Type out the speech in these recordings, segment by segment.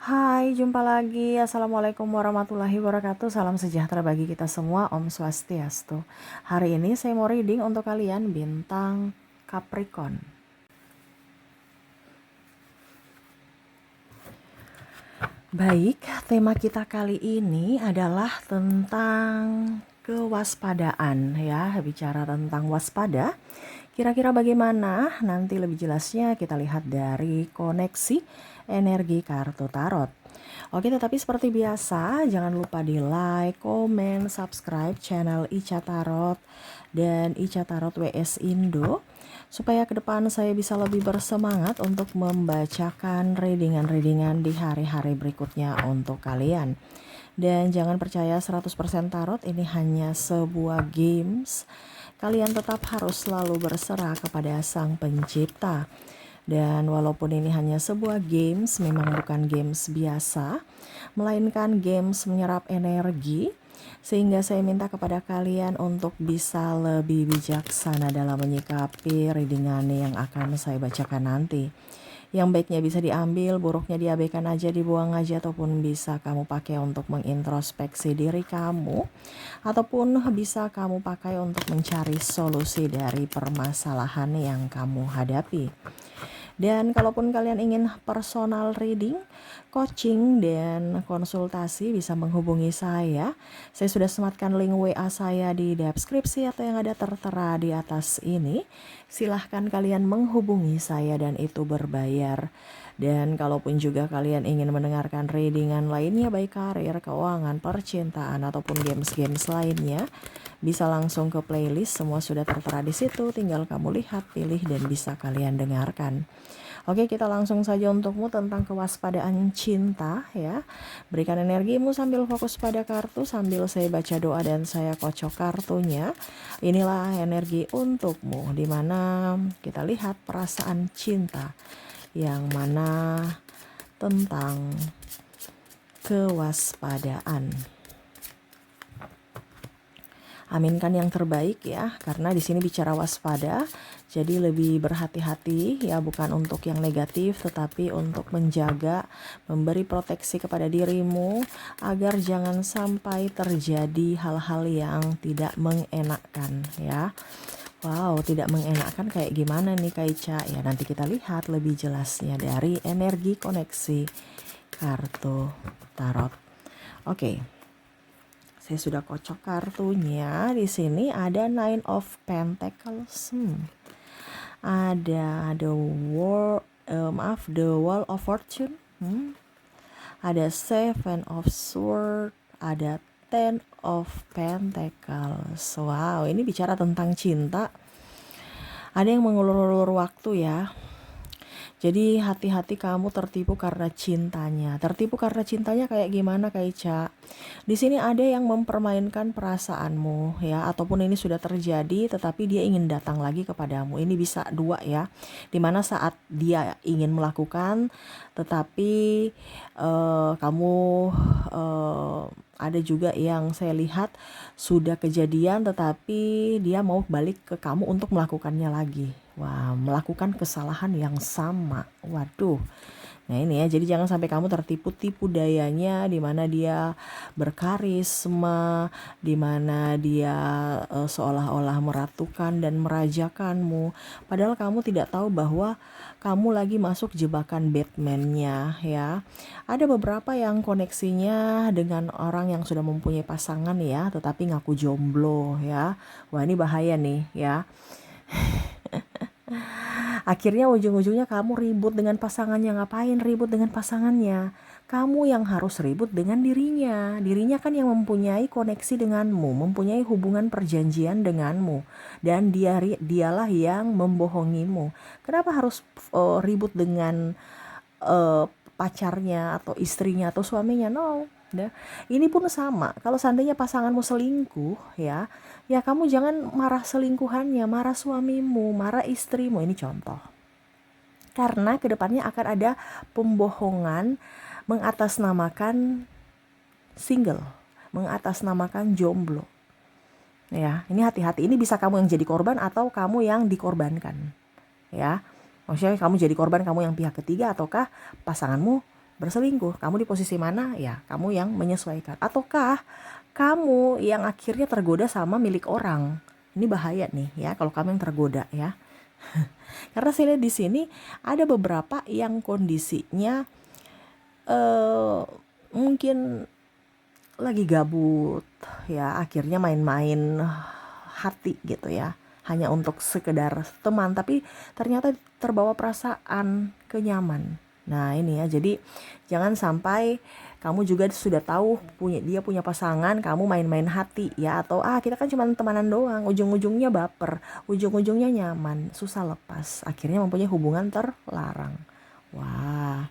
Hai, jumpa lagi. Assalamualaikum warahmatullahi wabarakatuh. Salam sejahtera bagi kita semua. Om Swastiastu. Hari ini saya mau reading untuk kalian bintang Capricorn. Baik, tema kita kali ini adalah tentang kewaspadaan ya. Bicara tentang waspada. Kira-kira bagaimana? Nanti lebih jelasnya kita lihat dari koneksi energi kartu tarot. Oke, tetapi seperti biasa, jangan lupa di like, komen, subscribe channel Ica Tarot dan Ica Tarot WS Indo, supaya ke depan saya bisa lebih bersemangat untuk membacakan readingan-readingan di hari-hari berikutnya untuk kalian. Dan jangan percaya 100% tarot ini hanya sebuah games. Kalian tetap harus selalu berserah kepada Sang Pencipta. Dan walaupun ini hanya sebuah games, memang bukan games biasa, melainkan games menyerap energi, sehingga saya minta kepada kalian untuk bisa lebih bijaksana dalam menyikapi readingan yang akan saya bacakan nanti. Yang baiknya bisa diambil, buruknya diabaikan aja, dibuang aja, ataupun bisa kamu pakai untuk mengintrospeksi diri kamu, ataupun bisa kamu pakai untuk mencari solusi dari permasalahan yang kamu hadapi. Dan kalaupun kalian ingin personal reading, coaching, dan konsultasi, bisa menghubungi saya. Saya sudah sematkan link WA saya di deskripsi atau yang ada tertera di atas ini. Silahkan kalian menghubungi saya dan itu berbayar. Dan kalaupun juga kalian ingin mendengarkan readingan lainnya, baik karir, keuangan, percintaan, ataupun games-games lainnya, bisa langsung ke playlist, semua sudah tertera di situ. Tinggal kamu lihat, pilih, dan bisa kalian dengarkan. Oke, kita langsung saja untukmu tentang kewaspadaan cinta ya. Berikan energimu sambil fokus pada kartu, sambil saya baca doa dan saya kocok kartunya. Inilah energi untukmu, dimana kita lihat perasaan cinta yang mana tentang kewaspadaan. Aminkan yang terbaik ya, karena di sini bicara waspada, jadi lebih berhati-hati ya, bukan untuk yang negatif, tetapi untuk menjaga, memberi proteksi kepada dirimu agar jangan sampai terjadi hal-hal yang tidak mengenakkan ya. Wow, tidak mengenakkan kayak gimana nih Kak Ica? Ya nanti kita lihat lebih jelasnya dari energi koneksi kartu tarot. Oke. Saya sudah kocok kartunya. Di sini ada Nine of Pentacles. Ada the Wall of Fortune. Ada Seven of Swords. Ada Ten of Pentacles. Wow, ini bicara tentang cinta. Ada yang mengulur-ulur waktu ya. Jadi hati-hati kamu tertipu karena cintanya. Tertipu karena cintanya kayak gimana Kak Ica? Di sini ada yang mempermainkan perasaanmu ya, ataupun ini sudah terjadi tetapi dia ingin datang lagi kepadamu. Ini bisa dua ya. Dimana saat dia ingin melakukan tetapi kamu ada juga yang saya lihat sudah kejadian tetapi dia mau balik ke kamu untuk melakukannya lagi. Wah, melakukan kesalahan yang sama. Waduh. Nah ini ya, jadi jangan sampai kamu tertipu-tipu dayanya, di mana dia berkarisma, di mana dia seolah-olah meratukan dan merajakanmu. Padahal kamu tidak tahu bahwa kamu lagi masuk jebakan Batman-nya ya. Ada beberapa yang koneksinya dengan orang yang sudah mempunyai pasangan ya, tetapi ngaku jomblo ya. Wah ini bahaya nih ya. Akhirnya ujung-ujungnya kamu ribut dengan pasangannya. Ngapain ribut dengan pasangannya? Kamu yang harus ribut dengan dirinya. Dirinya kan yang mempunyai koneksi denganmu, mempunyai hubungan perjanjian denganmu. Dan dialah yang membohongimu. Kenapa harus ribut dengan pacarnya atau istrinya atau suaminya? No. Ya. Ini pun sama. Kalau seandainya pasanganmu selingkuh ya kamu jangan marah selingkuhannya, marah suamimu, marah istrimu. Ini contoh. Karena kedepannya akan ada pembohongan mengatasnamakan single, mengatasnamakan jomblo. Ya, ini hati-hati. Ini bisa kamu yang jadi korban atau kamu yang dikorbankan. Ya. Maksudnya kamu jadi korban, kamu yang pihak ketiga, ataukah pasanganmu berselingkuh. Kamu di posisi mana? Ya, kamu yang menyesuaikan. Ataukah kamu yang akhirnya tergoda sama milik orang? Ini bahaya nih ya kalau kamu yang tergoda ya. Karena saya lihat di sini ada beberapa yang kondisinya mungkin lagi gabut ya, akhirnya main-main hati gitu ya, hanya untuk sekedar teman, tapi ternyata terbawa perasaan kenyaman. Nah ini ya, jadi jangan sampai kamu juga sudah tahu dia punya pasangan, kamu main-main hati ya, atau kita kan cuma temanan doang, ujung-ujungnya baper, ujung-ujungnya nyaman, susah lepas, akhirnya mempunyai hubungan terlarang. Wah,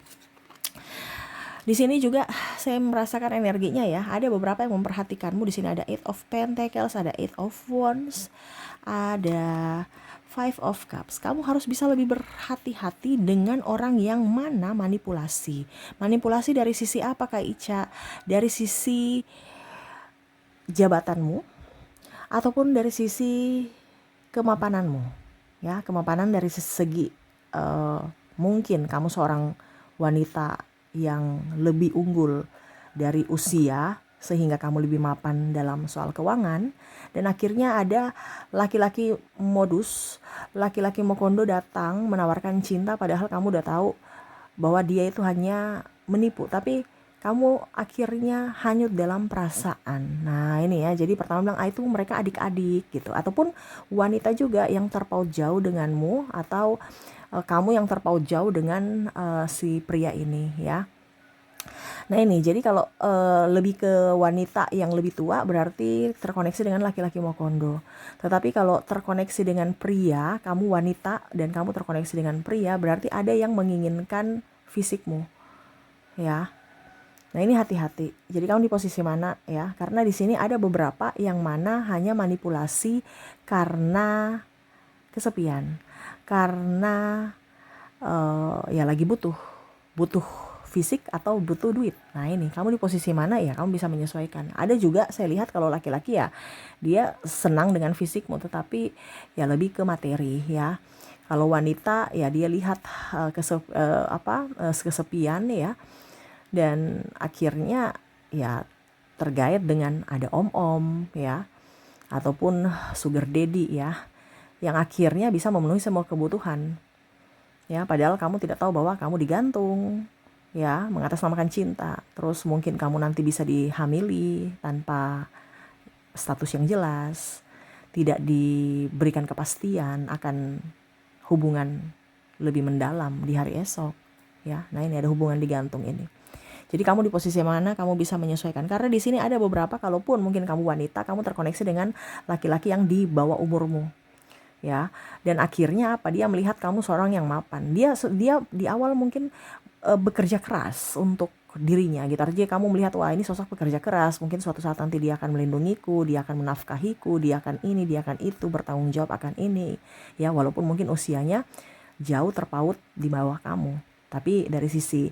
di sini juga saya merasakan energinya ya. Ada beberapa yang memperhatikanmu. Di sini ada Eight of Pentacles, ada Eight of Wands, ada Five of Cups. Kamu harus bisa lebih berhati-hati dengan orang yang mana manipulasi. Manipulasi dari sisi apa Kak Ica? Dari sisi jabatanmu ataupun dari sisi kemapananmu. Ya, kemapanan dari segi mungkin kamu seorang wanita yang lebih unggul dari usia sehingga kamu lebih mapan dalam soal keuangan, dan akhirnya ada laki-laki modus, laki-laki mokondo datang menawarkan cinta padahal kamu udah tahu bahwa dia itu hanya menipu, tapi kamu akhirnya hanyut dalam perasaan. Nah ini ya, jadi pertama bilang itu mereka adik-adik gitu, ataupun wanita juga yang terpaut jauh denganmu, atau kamu yang terpaut jauh dengan si pria ini ya. Nah ini, jadi kalau lebih ke wanita yang lebih tua berarti terkoneksi dengan laki-laki mokondo. Tetapi kalau terkoneksi dengan pria, kamu wanita dan kamu terkoneksi dengan pria, berarti ada yang menginginkan fisikmu ya. Nah ini hati-hati. Jadi kamu di posisi mana ya? Karena di sini ada beberapa yang mana hanya manipulasi karena kesepian, karena ya lagi butuh fisik atau butuh duit. Nah ini kamu di posisi mana ya, kamu bisa menyesuaikan. Ada juga saya lihat kalau laki-laki ya dia senang dengan fisikmu, tetapi ya lebih ke materi ya. Kalau wanita ya dia lihat kesepian ya, dan akhirnya ya tergait dengan ada om-om ya, ataupun sugar daddy ya, yang akhirnya bisa memenuhi semua kebutuhan ya, padahal kamu tidak tahu bahwa kamu digantung ya, mengatasnamakan cinta. Terus mungkin kamu nanti bisa dihamili tanpa status yang jelas, tidak diberikan kepastian akan hubungan lebih mendalam di hari esok ya. Nah ini ada hubungan digantung ini. Jadi kamu di posisi mana kamu bisa menyesuaikan, karena di sini ada beberapa, kalaupun mungkin kamu wanita, kamu terkoneksi dengan laki-laki yang di bawah umurmu ya, dan akhirnya apa, dia melihat kamu seorang yang mapan, dia di awal mungkin bekerja keras untuk dirinya gitu. Artinya kamu melihat wah ini sosok pekerja keras, mungkin suatu saat nanti dia akan melindungiku, dia akan menafkahiku, dia akan ini, dia akan itu, bertanggung jawab akan ini ya, walaupun mungkin usianya jauh terpaut di bawah kamu, tapi dari sisi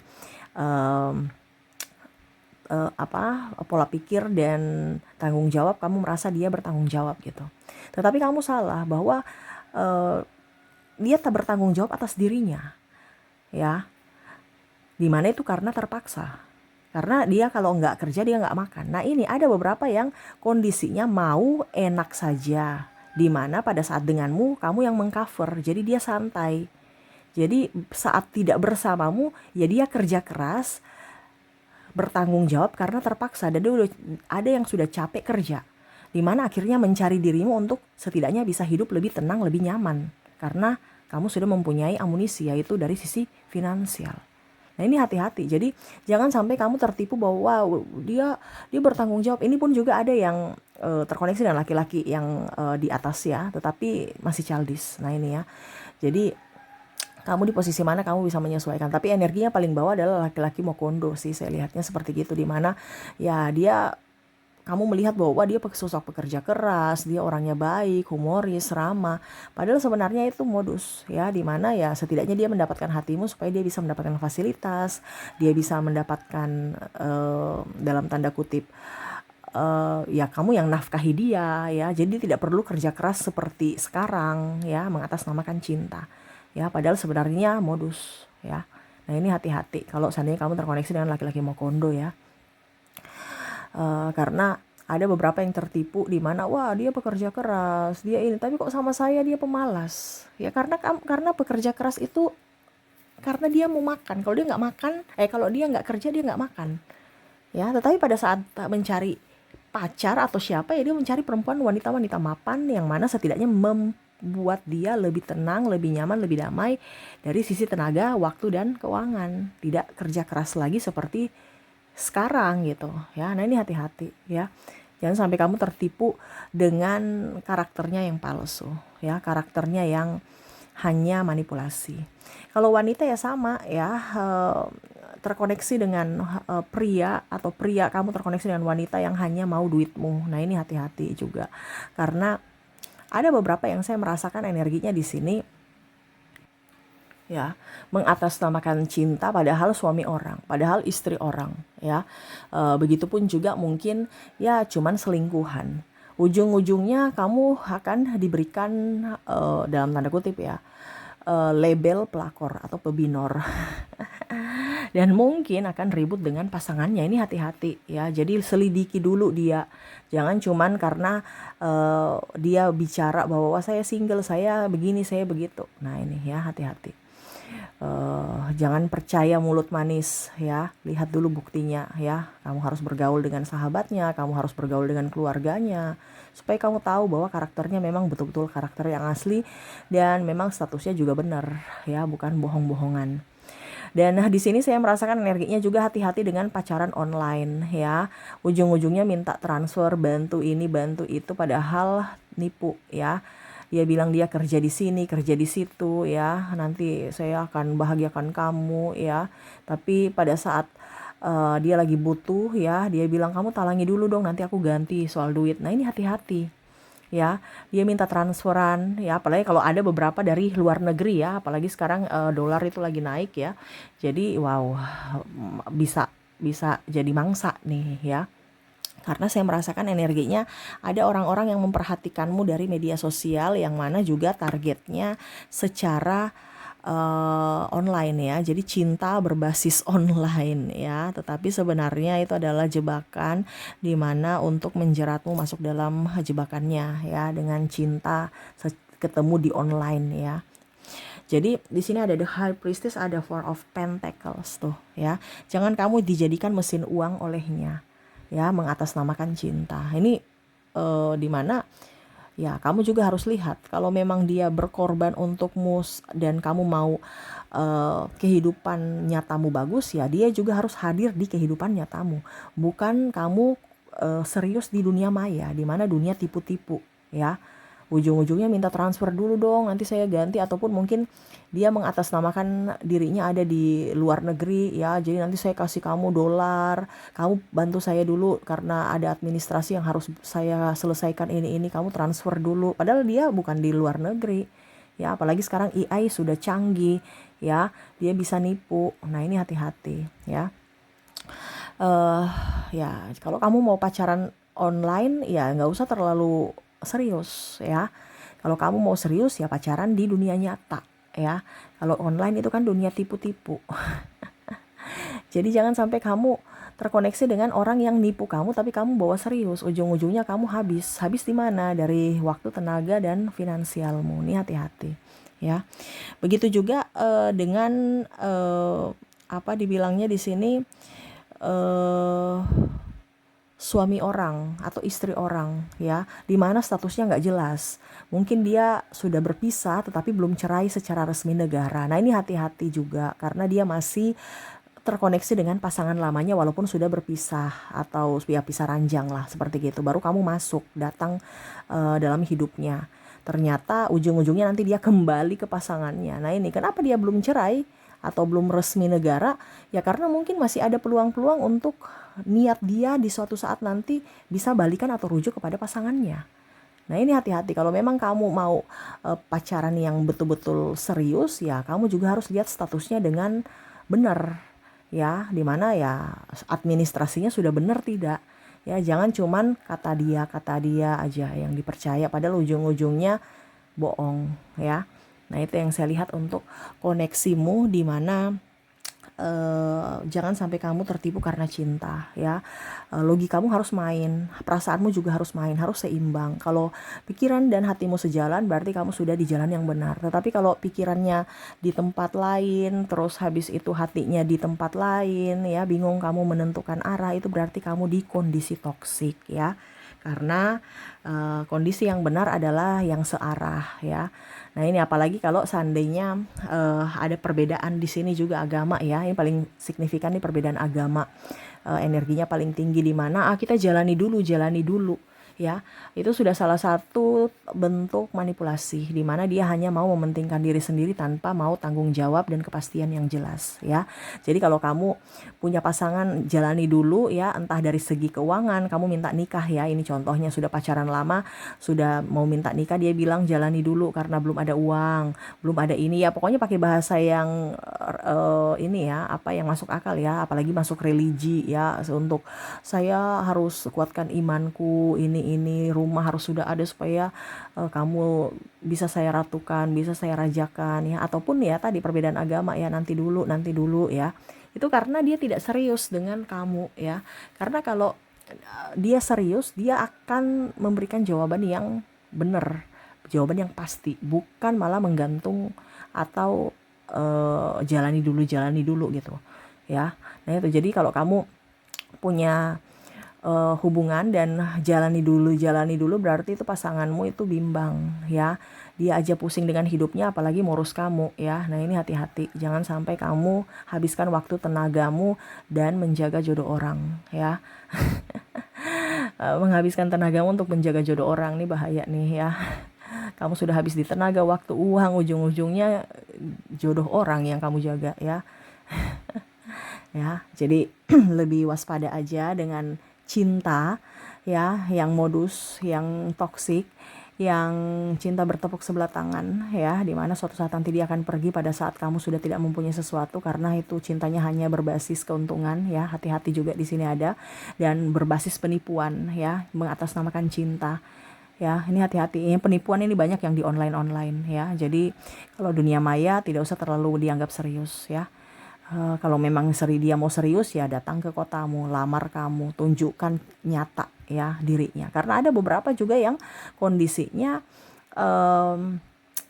pola pikir dan tanggung jawab kamu merasa dia bertanggung jawab gitu. Tetapi kamu salah bahwa dia tak bertanggung jawab atas dirinya ya, dimana itu karena terpaksa, karena dia kalau nggak kerja dia nggak makan. Nah ini ada beberapa yang kondisinya mau enak saja, dimana pada saat denganmu kamu yang mengcover, jadi dia santai. Jadi saat tidak bersamamu ya dia kerja keras, bertanggung jawab karena terpaksa, dan dia udah ada yang sudah capek kerja, dimana akhirnya mencari dirimu untuk setidaknya bisa hidup lebih tenang, lebih nyaman, karena kamu sudah mempunyai amunisi, yaitu dari sisi finansial. Nah ini hati-hati, jadi jangan sampai kamu tertipu bahwa wow, dia bertanggung jawab. Ini pun juga ada yang terkoneksi dengan laki-laki yang di atas ya, tetapi masih childish. Nah ini ya, jadi kamu di posisi mana kamu bisa menyesuaikan. Tapi energinya paling bawah adalah laki-laki mokondo sih, saya lihatnya seperti gitu, dimana ya dia, kamu melihat bahwa dia sosok pekerja keras, dia orangnya baik, humoris, ramah. Padahal sebenarnya itu modus ya, dimana ya setidaknya dia mendapatkan hatimu supaya dia bisa mendapatkan fasilitas, dia bisa mendapatkan dalam tanda kutip ya kamu yang nafkahi dia ya. Jadi tidak perlu kerja keras seperti sekarang ya, mengatasnamakan cinta ya, padahal sebenarnya modus ya. Nah ini hati-hati kalau seandainya kamu terkoneksi dengan laki-laki Mokondo ya. Karena ada beberapa yang tertipu di mana wah dia pekerja keras, dia ini, tapi kok sama saya dia pemalas. Ya karena pekerja keras itu karena dia mau makan. Kalau dia nggak makan, kalau dia nggak kerja dia nggak makan. Ya, tetapi pada saat mencari pacar atau siapa ya dia mencari perempuan wanita-wanita mapan yang mana setidaknya membuat dia lebih tenang, lebih nyaman, lebih damai dari sisi tenaga, waktu dan keuangan. Tidak kerja keras lagi seperti sekarang gitu ya. Nah ini hati-hati ya, jangan sampai kamu tertipu dengan karakternya yang palsu ya, karakternya yang hanya manipulasi. Kalau wanita ya sama ya, terkoneksi dengan pria, atau pria kamu terkoneksi dengan wanita yang hanya mau duitmu. Nah ini hati-hati juga, karena ada beberapa yang saya merasakan energinya di sini ya, mengatasnamakan cinta padahal suami orang, padahal istri orang ya. Begitupun juga mungkin ya cuman selingkuhan. Ujung-ujungnya kamu akan diberikan dalam tanda kutip ya, label pelakor atau pebinor. Dan mungkin akan ribut dengan pasangannya. Ini hati-hati ya. Jadi selidiki dulu dia. Jangan cuman karena dia bicara bahwa saya single, saya begini, saya begitu. Nah ini ya, hati-hati. Jangan percaya mulut manis ya, lihat dulu buktinya ya. Kamu harus bergaul dengan sahabatnya, kamu harus bergaul dengan keluarganya, supaya kamu tahu bahwa karakternya memang betul-betul karakter yang asli dan memang statusnya juga benar ya, bukan bohong-bohongan. Dan di sini saya merasakan energinya juga hati-hati dengan pacaran online ya. Ujung-ujungnya minta transfer, bantu ini, bantu itu, padahal nipu ya. Dia bilang dia kerja di sini, kerja di situ ya. Nanti saya akan bahagiakan kamu ya. Tapi pada saat dia lagi butuh ya, dia bilang kamu talangi dulu dong, nanti aku ganti soal duit. Nah ini hati-hati ya, dia minta transferan ya, apalagi kalau ada beberapa dari luar negeri ya, apalagi sekarang dolar itu lagi naik ya. Jadi wow, bisa bisa jadi mangsa nih ya. Karena saya merasakan energinya ada orang-orang yang memperhatikanmu dari media sosial, yang mana juga targetnya secara online ya. Jadi cinta berbasis online ya. Tetapi sebenarnya itu adalah jebakan, di mana untuk menjeratmu masuk dalam jebakannya ya, dengan cinta ketemu di online ya. Jadi di sini ada the High Priestess, ada Four of Pentacles tuh ya. Jangan kamu dijadikan mesin uang olehnya ya, mengatasnamakan cinta. Ini di mana ya kamu juga harus lihat kalau memang dia berkorban untukmu dan kamu mau kehidupan nyatamu bagus ya, dia juga harus hadir di kehidupan nyatamu. Bukan kamu serius di dunia maya, di mana dunia tipu-tipu ya. Ujung-ujungnya minta transfer dulu dong, nanti saya ganti, ataupun mungkin dia mengatasnamakan dirinya ada di luar negeri ya, jadi nanti saya kasih kamu dolar, kamu bantu saya dulu karena ada administrasi yang harus saya selesaikan, ini kamu transfer dulu, padahal dia bukan di luar negeri ya. Apalagi sekarang AI sudah canggih ya, dia bisa nipu. Nah ini hati-hati ya. Ya kalau kamu mau pacaran online ya nggak usah terlalu serius ya. Kalau kamu mau serius ya pacaran di dunia nyata ya. Kalau online itu kan dunia tipu-tipu. Jadi jangan sampai kamu terkoneksi dengan orang yang nipu kamu tapi kamu bawa serius. Ujung-ujungnya kamu habis di mana? Dari waktu, tenaga, dan finansialmu. Ini hati-hati ya. Begitu juga dengan apa dibilangnya di sini, suami orang atau istri orang ya, dimana statusnya nggak jelas. Mungkin dia sudah berpisah tetapi belum cerai secara resmi negara. Nah ini hati-hati juga, karena dia masih terkoneksi dengan pasangan lamanya walaupun sudah berpisah, atau ya pisah ranjang lah seperti gitu. Baru kamu masuk, datang dalam hidupnya. Ternyata ujung-ujungnya nanti dia kembali ke pasangannya. Nah ini kenapa dia belum cerai atau belum resmi negara? Ya karena mungkin masih ada peluang-peluang untuk niat dia di suatu saat nanti bisa balikan atau rujuk kepada pasangannya. Nah ini hati-hati, kalau memang kamu mau pacaran yang betul-betul serius ya, kamu juga harus lihat statusnya dengan benar ya, dimana ya administrasinya sudah benar tidak ya. Jangan cuman kata dia aja yang dipercaya padahal ujung-ujungnya bohong ya. Nah itu yang saya lihat untuk koneksimu, di mana jangan sampai kamu tertipu karena cinta ya. Logikamu harus main, perasaanmu juga harus main, harus seimbang. Kalau pikiran dan hatimu sejalan, berarti kamu sudah di jalan yang benar. Tetapi kalau pikirannya di tempat lain, terus habis itu hatinya di tempat lain ya, bingung kamu menentukan arah, itu berarti kamu di kondisi toksik ya. Karena kondisi yang benar adalah yang searah ya. Nah ini apalagi kalau seandainya ada perbedaan di sini juga agama ya. Ini paling signifikan nih perbedaan agama. Energinya paling tinggi di mana? Kita jalani dulu ya. Itu sudah salah satu bentuk manipulasi di mana dia hanya mau mementingkan diri sendiri tanpa mau tanggung jawab dan kepastian yang jelas ya. Jadi kalau kamu punya pasangan, jalani dulu ya, entah dari segi keuangan, kamu minta nikah ya, ini contohnya sudah pacaran lama, sudah mau minta nikah, dia bilang jalani dulu karena belum ada uang, belum ada ini ya, pokoknya pakai bahasa yang ini ya, apa yang masuk akal ya, apalagi masuk religi ya, untuk saya harus kuatkan imanku, ini rumah harus sudah ada supaya kamu bisa saya ratukan, bisa saya rajakan ya, ataupun ya tadi perbedaan agama ya, nanti dulu ya. Itu karena dia tidak serius dengan kamu ya. Karena kalau dia serius, dia akan memberikan jawaban yang benar, jawaban yang pasti, bukan malah menggantung atau jalani dulu gitu ya. Nah itu, jadi kalau kamu punya hubungan dan jalani dulu berarti itu pasanganmu itu bimbang ya, dia aja pusing dengan hidupnya apalagi ngurus kamu ya. Nah ini hati-hati, jangan sampai kamu habiskan waktu tenagamu dan menjaga jodoh orang ya. Menghabiskan tenagamu untuk menjaga jodoh orang nih bahaya nih ya. Kamu sudah habis di tenaga, waktu, uang, ujung-ujungnya jodoh orang yang kamu jaga ya. Ya, jadi lebih waspada aja dengan cinta ya, yang modus, yang toksik, yang cinta bertepuk sebelah tangan ya, dimana suatu saat nanti dia akan pergi pada saat kamu sudah tidak mempunyai sesuatu, karena itu cintanya hanya berbasis keuntungan ya. Hati-hati juga di sini ada, dan berbasis penipuan ya, mengatasnamakan cinta ya. Ini hati-hati, ini penipuan ini banyak yang di online ya. Jadi kalau dunia maya tidak usah terlalu dianggap serius ya. Kalau memang dia mau serius ya datang ke kotamu, lamar kamu, tunjukkan nyata ya dirinya. Karena ada beberapa juga yang kondisinya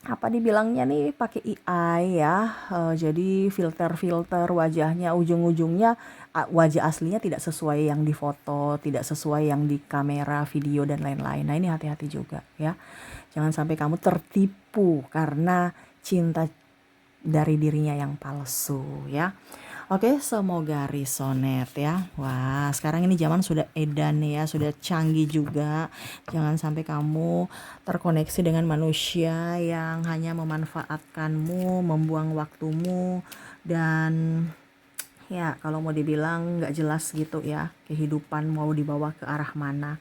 apa dibilangnya nih, pakai AI ya, jadi filter wajahnya, ujung-ujungnya wajah aslinya tidak sesuai yang di foto, tidak sesuai yang di kamera, video dan lain-lain. Nah ini hati-hati juga ya, jangan sampai kamu tertipu karena cinta dari dirinya yang palsu ya. Oke, semoga resonet ya. Wah, sekarang ini zaman sudah edan ya, sudah canggih juga. Jangan sampai kamu terkoneksi dengan manusia yang hanya memanfaatkanmu, membuang waktumu, dan ya kalau mau dibilang nggak jelas gitu ya, kehidupan mau dibawa ke arah mana.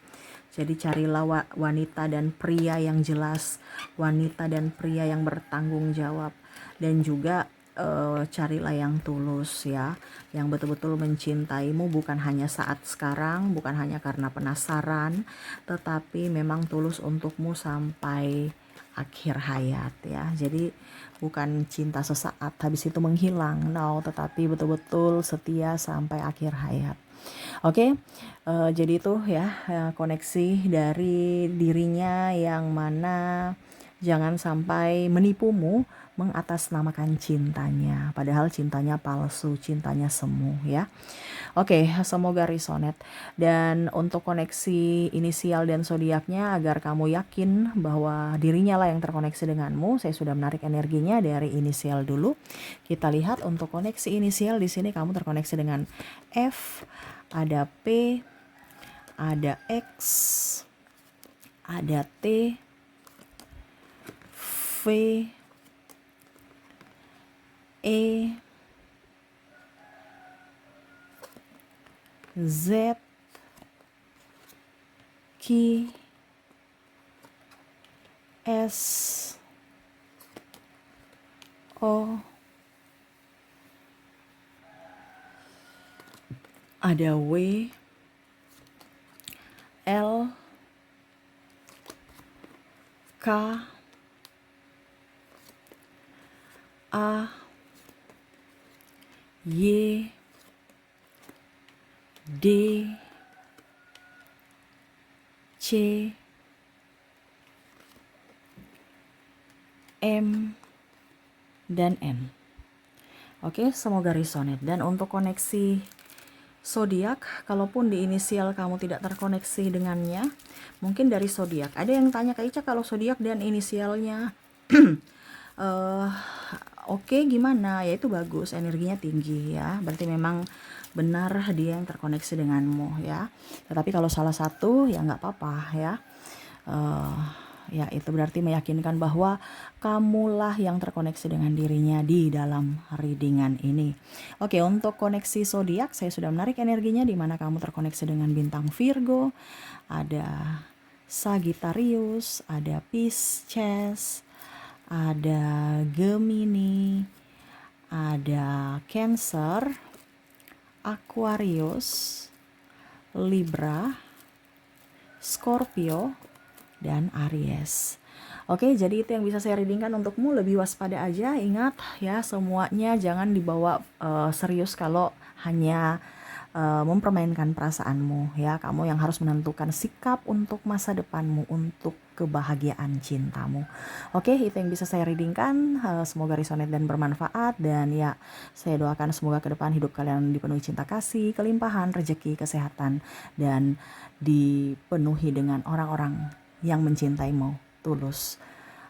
Jadi carilah wanita dan pria yang jelas, wanita dan pria yang bertanggung jawab, dan juga carilah yang tulus ya, yang betul-betul mencintaimu, bukan hanya saat sekarang, bukan hanya karena penasaran, tetapi memang tulus untukmu sampai akhir hayat ya. Jadi bukan cinta sesaat habis itu menghilang, no, tetapi betul-betul setia sampai akhir hayat. Oke, jadi itu ya, koneksi dari dirinya yang mana jangan sampai menipumu, mengatasnamakan cintanya, padahal cintanya palsu, cintanya semu ya. Oke, semoga resonet. Dan untuk koneksi inisial dan zodiaknya, agar kamu yakin bahwa dirinya lah yang terkoneksi denganmu, saya sudah menarik energinya dari inisial dulu. Kita lihat untuk koneksi inisial di sini kamu terkoneksi dengan F, ada P, ada X, ada T, V, E, Z, Q, S, O, ada W, L, K, A, Y, D, C, M, dan N. Oke, semoga resonate. Dan untuk koneksi zodiak, kalaupun di inisial kamu tidak terkoneksi dengannya, mungkin dari zodiak. Ada yang tanya Kak Ica, kalau zodiak dan inisialnya eh oke, gimana? Ya itu bagus, energinya tinggi ya. Berarti memang benar dia yang terkoneksi denganmu ya. Tetapi kalau salah satu ya nggak apa-apa ya. Eh, ya itu berarti meyakinkan bahwa kamulah yang terkoneksi dengan dirinya di dalam readingan ini. Oke, untuk koneksi zodiak saya sudah menarik energinya di mana kamu terkoneksi dengan bintang Virgo, ada Sagittarius, ada Pisces, ada Gemini, ada Cancer, Aquarius, Libra, Scorpio, dan Aries. Oke, jadi itu yang bisa saya readingkan untukmu. Lebih waspada aja, ingat ya, semuanya jangan dibawa serius kalau hanya mempermainkan perasaanmu ya. Kamu yang harus menentukan sikap untuk masa depanmu, untuk kebahagiaan cintamu. Oke, itu yang bisa saya readingkan. Semoga resonate dan bermanfaat, dan ya saya doakan semoga ke depan hidup kalian dipenuhi cinta kasih, kelimpahan, rezeki, kesehatan, dan dipenuhi dengan orang-orang yang mencintaimu tulus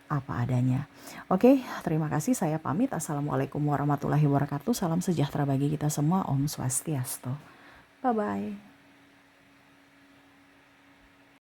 apa adanya. Oke, terima kasih, saya pamit. Assalamualaikum warahmatullahi wabarakatuh. Salam sejahtera bagi kita semua. Om Swastiastu. Bye-bye.